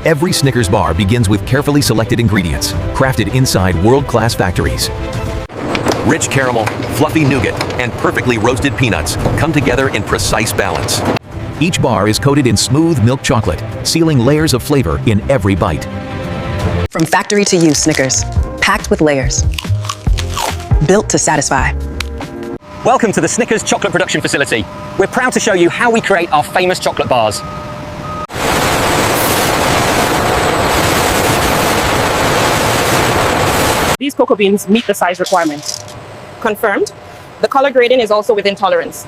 Every Snickers bar begins with carefully selected ingredients, crafted inside world-class factories. Rich caramel, fluffy nougat, and perfectly roasted peanuts come together in precise balance. Each bar is coated in smooth milk chocolate, sealing layers of flavor in every bite. From factory to you, Snickers, packed with layers, built to satisfy. Welcome to the Snickers chocolate production facility. We're proud to show you how we create our famous chocolate bars. These cocoa beans meet the size requirements. Confirmed. The color grading is also within tolerance.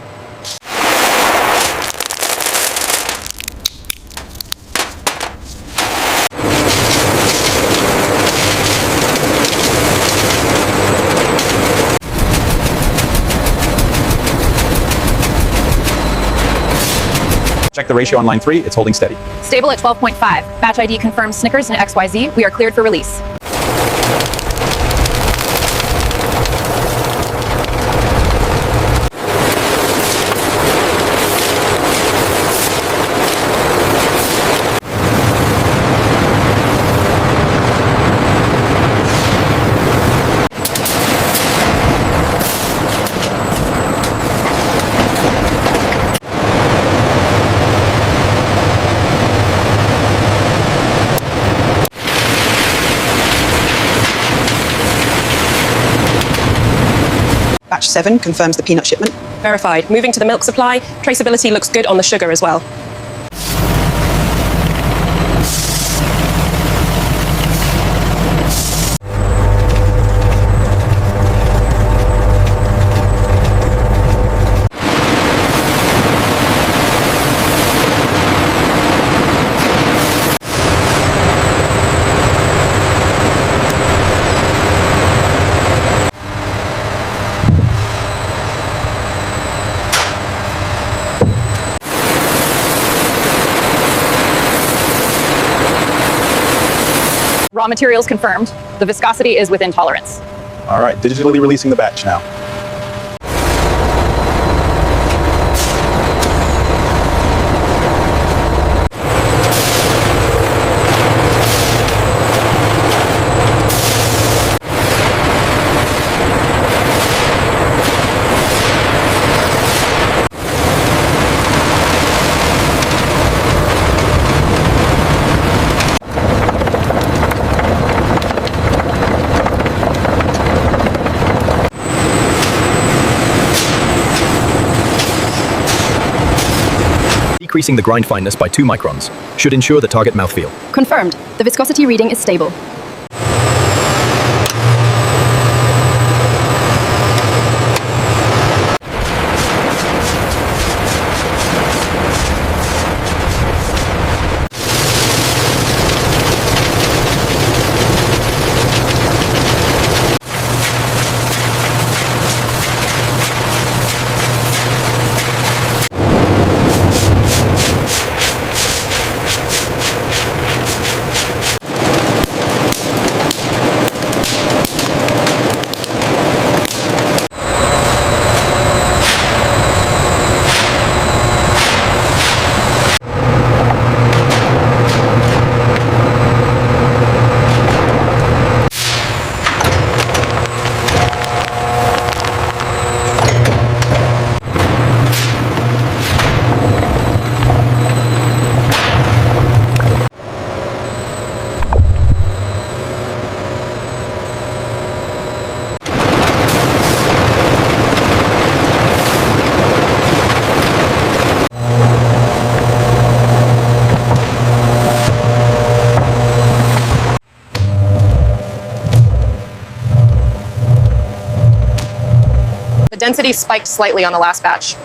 Check the ratio on line 3, it's holding steady. Stable at 12.5. Batch ID confirms Snickers and XYZ. We are cleared for release. Batch 7 confirms the peanut shipment. Verified. Moving to the milk supply. Traceability looks good on the sugar as well. Raw materials confirmed. The viscosity is within tolerance. All right, digitally releasing the batch now. Decreasing the grind fineness by 2 microns should ensure the target mouthfeel. Confirmed. The viscosity reading is stable. Density spiked slightly on the last batch.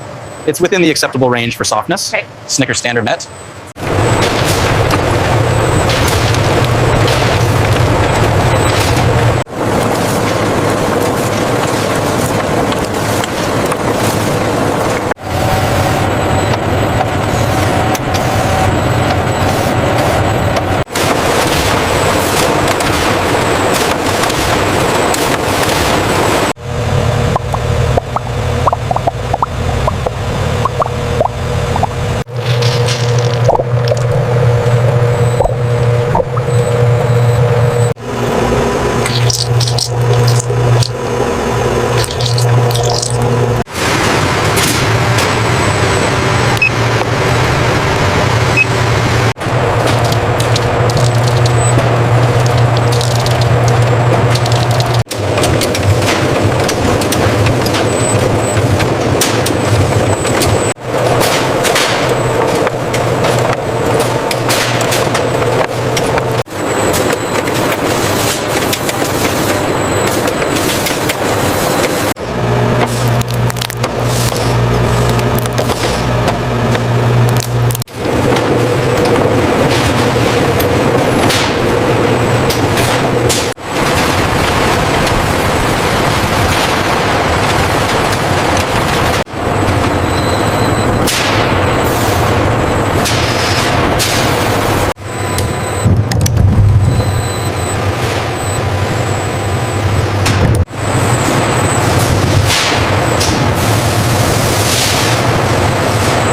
It's within the acceptable range for softness. Okay. Snickers standard met.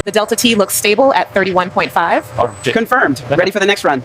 The delta T looks stable at 31.5. Okay. Confirmed. Ready for the next run.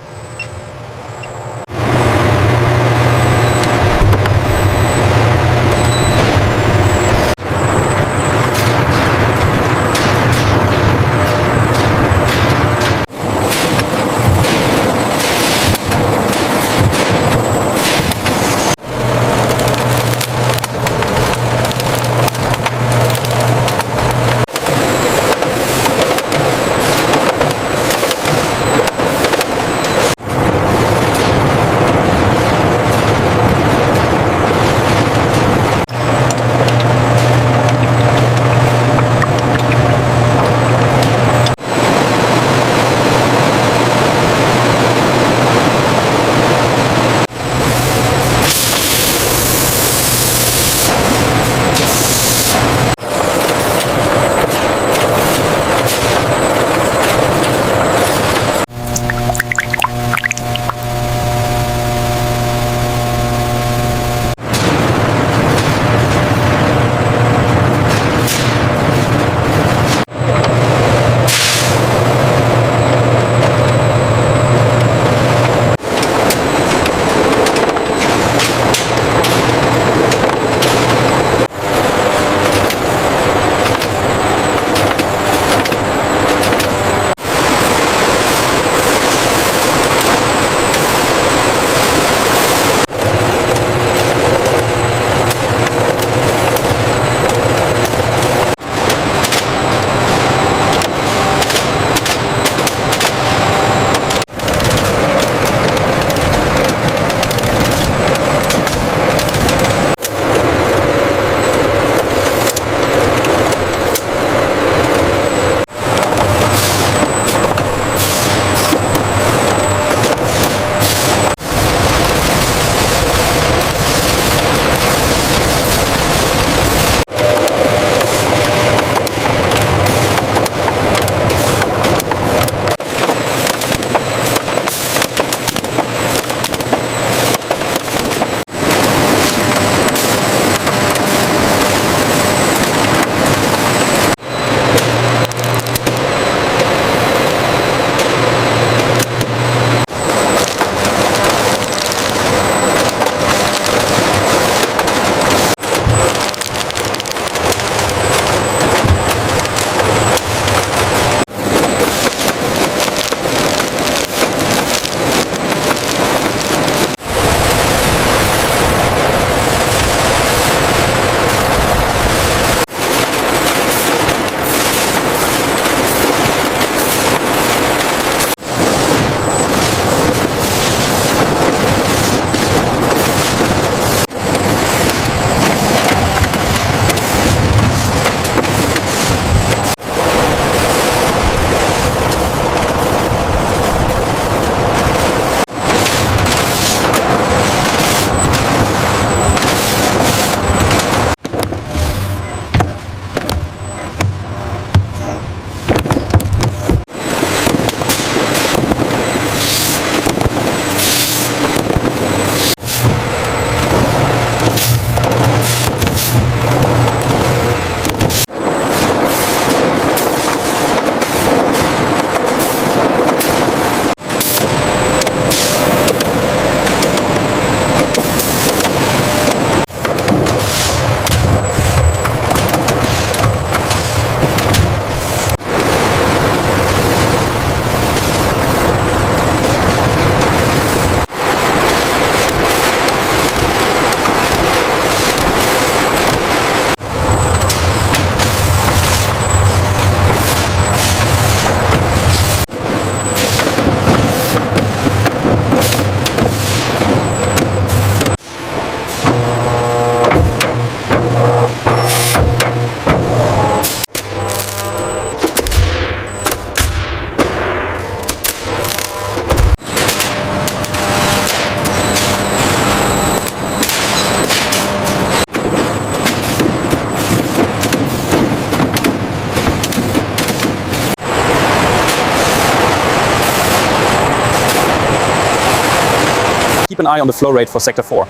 Keep an eye on the flow rate for sector 4.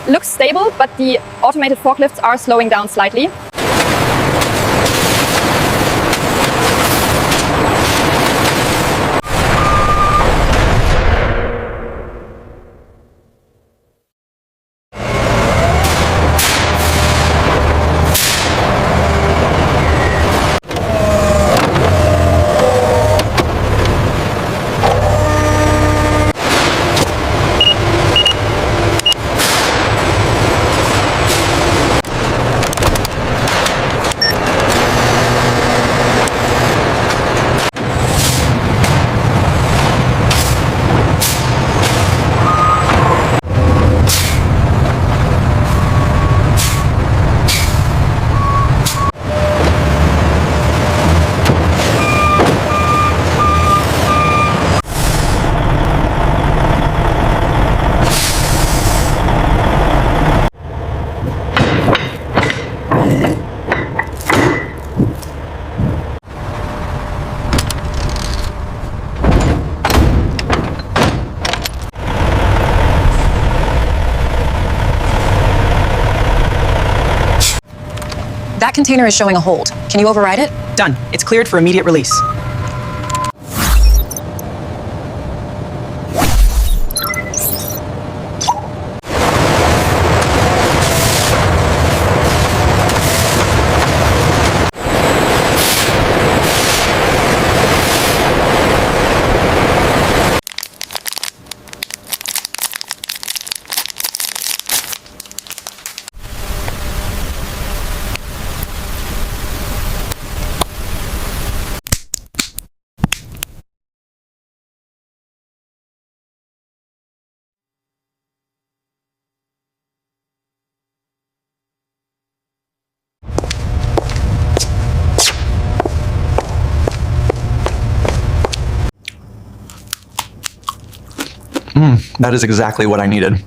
Looks stable, but the automated forklifts are slowing down slightly. That container is showing a hold. Can you override it? Done. It's cleared for immediate release. That is exactly what I needed.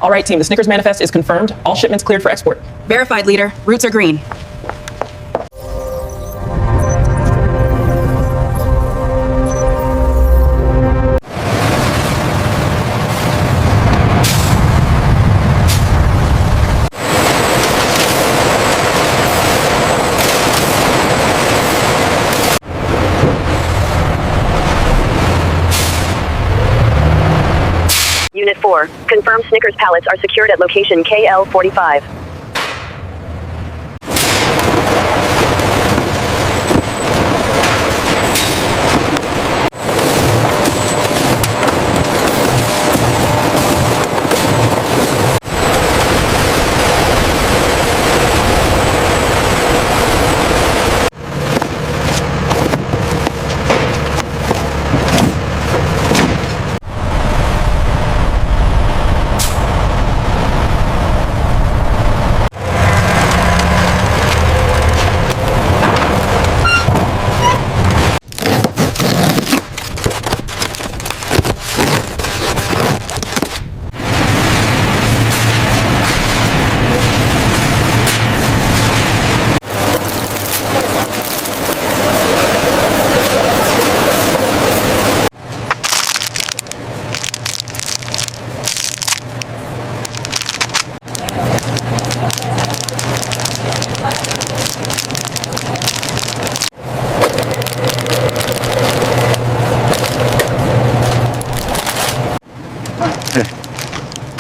All right, team, the Snickers manifest is confirmed. All shipments cleared for export. Verified, leader. Routes are green. Unit 4, confirmed Snickers pallets are secured at location KL45.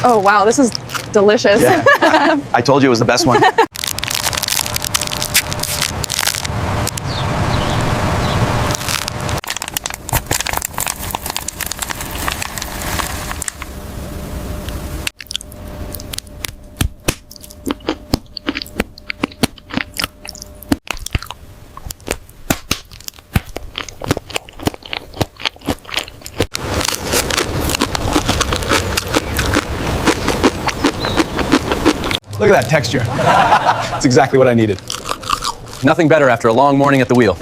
Oh, wow, this is delicious. Yeah. I told you it was the best one. Look at that texture. That's exactly what I needed. Nothing better after a long morning at the wheel.